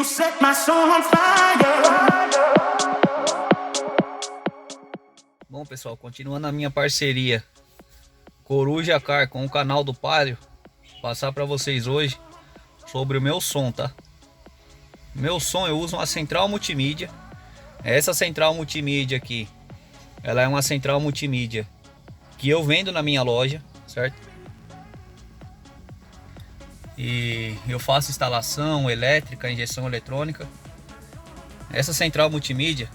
set my soul on fire. Bom, pessoal, continuando a minha parceria Coruja Car com o canal do Palio, passar para vocês hoje sobre o meu som, tá? Meu som, eu uso uma central multimídia. Essa central multimídia aqui, ela é uma central multimídia que eu vendo na minha loja, certo? E eu faço instalação elétrica, injeção eletrônica. Essa central multimídia,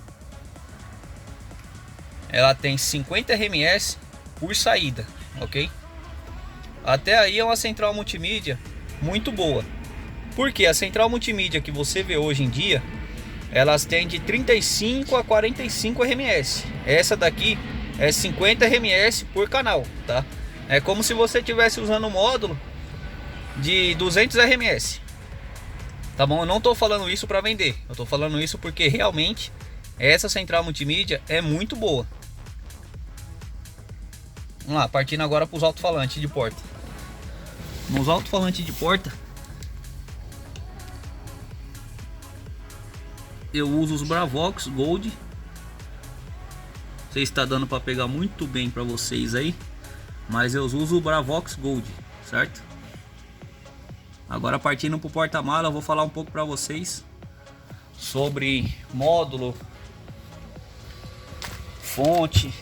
ela tem 50 RMS por saída, ok? Até aí é uma central multimídia muito boa. Porque a central multimídia que você vê hoje em dia, elas têm de 35 a 45 RMS. Essa daqui é 50 RMS por canal, tá? É como se você estivesse usando um módulo de 200 RMS. Tá bom? Eu não tô falando isso para vender. Eu tô falando isso porque realmente essa central multimídia é muito boa. Vamos lá, partindo agora para os alto-falantes de porta. Nos alto-falantes de porta, eu uso os Bravox Gold. Não sei se está dando para pegar muito bem para vocês aí, mas eu uso o Bravox Gold, certo? Agora partindo para o porta-mala, eu vou falar um pouco para vocês sobre módulo, fonte.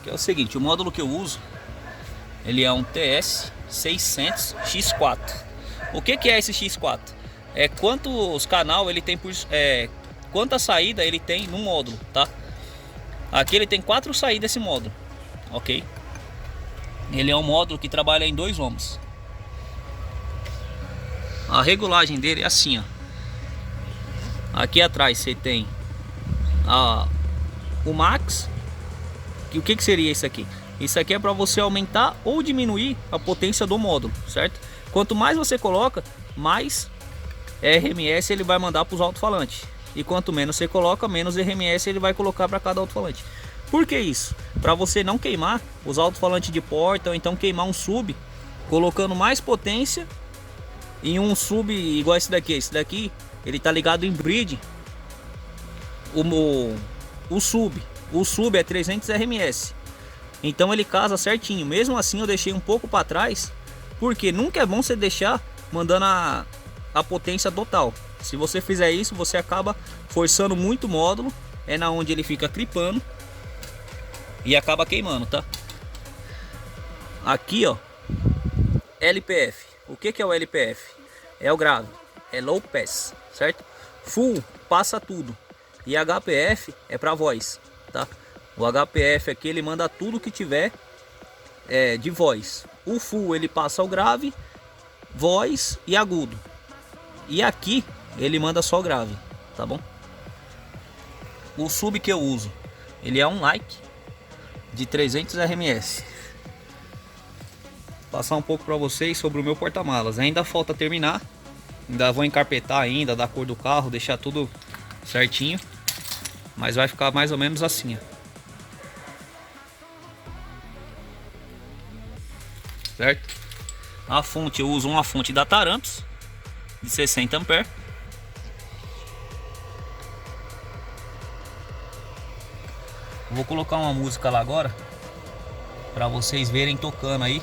Que é o seguinte, o módulo que eu uso, ele é um TS600 X4. O que é esse X4? É quantos canal ele tem por, quanta saída ele tem no módulo, tá? Aqui ele tem 4 saídas esse módulo, ok? Ele é um módulo que trabalha em 2 ohms. A regulagem dele é assim, ó. Aqui atrás você tem o max. E o que seria isso aqui? Isso aqui é para você aumentar ou diminuir a potência do módulo, certo? Quanto mais você coloca, mais RMS ele vai mandar para os alto-falantes. E quanto menos você coloca, menos RMS ele vai colocar para cada alto-falante. Por que isso? Para você não queimar os alto-falantes de porta, ou então queimar um sub, colocando mais potência em um sub igual esse daqui. Esse daqui, ele tá ligado em bridge. O sub é 300 RMS. Então ele casa certinho. Mesmo assim eu deixei um pouco para trás, porque nunca é bom você deixar mandando a potência total. Se você fizer isso, você acaba forçando muito o módulo. É na onde ele fica clipando e acaba queimando, tá? Aqui, ó, LPF. O que é o LPF? É o grave, é low pass, certo? Full passa tudo. E HPF é para voz, tá? O HPF aqui ele manda tudo que tiver de voz. O full ele passa o grave, voz e agudo. E aqui ele manda só grave, tá bom? O sub que eu uso, ele é um like de 300 RMS. Vou passar um pouco para vocês sobre o meu porta-malas. Ainda falta terminar. Ainda vou encarpetar ainda, da cor do carro, deixar tudo certinho. Mas vai ficar mais ou menos assim, ó. Certo? A fonte, eu uso uma fonte da Taramps de 60 ampere. Vou colocar uma música lá agora para vocês verem tocando aí.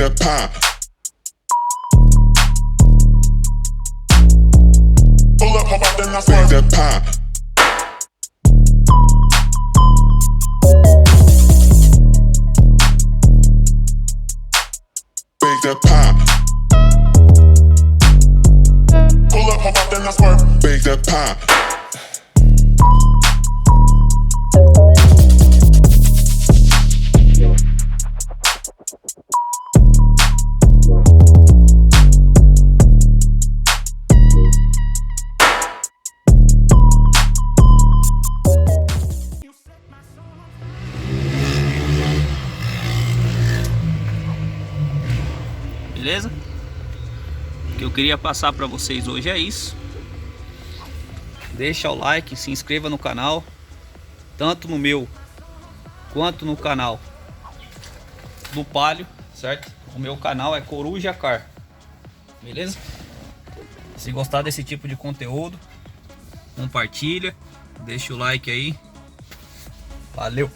that pop. Pull up, hop out, then I swerve that pop. Big that pie. Pull up, hop out, then I swerve. Bake that pie. Beleza? O que eu queria passar para vocês hoje é isso. Deixa o like, se inscreva no canal, tanto no meu quanto no canal do Palio, certo? O meu canal é Coruja Car, beleza? Se gostar desse tipo de conteúdo, compartilha, deixa o like aí. Valeu!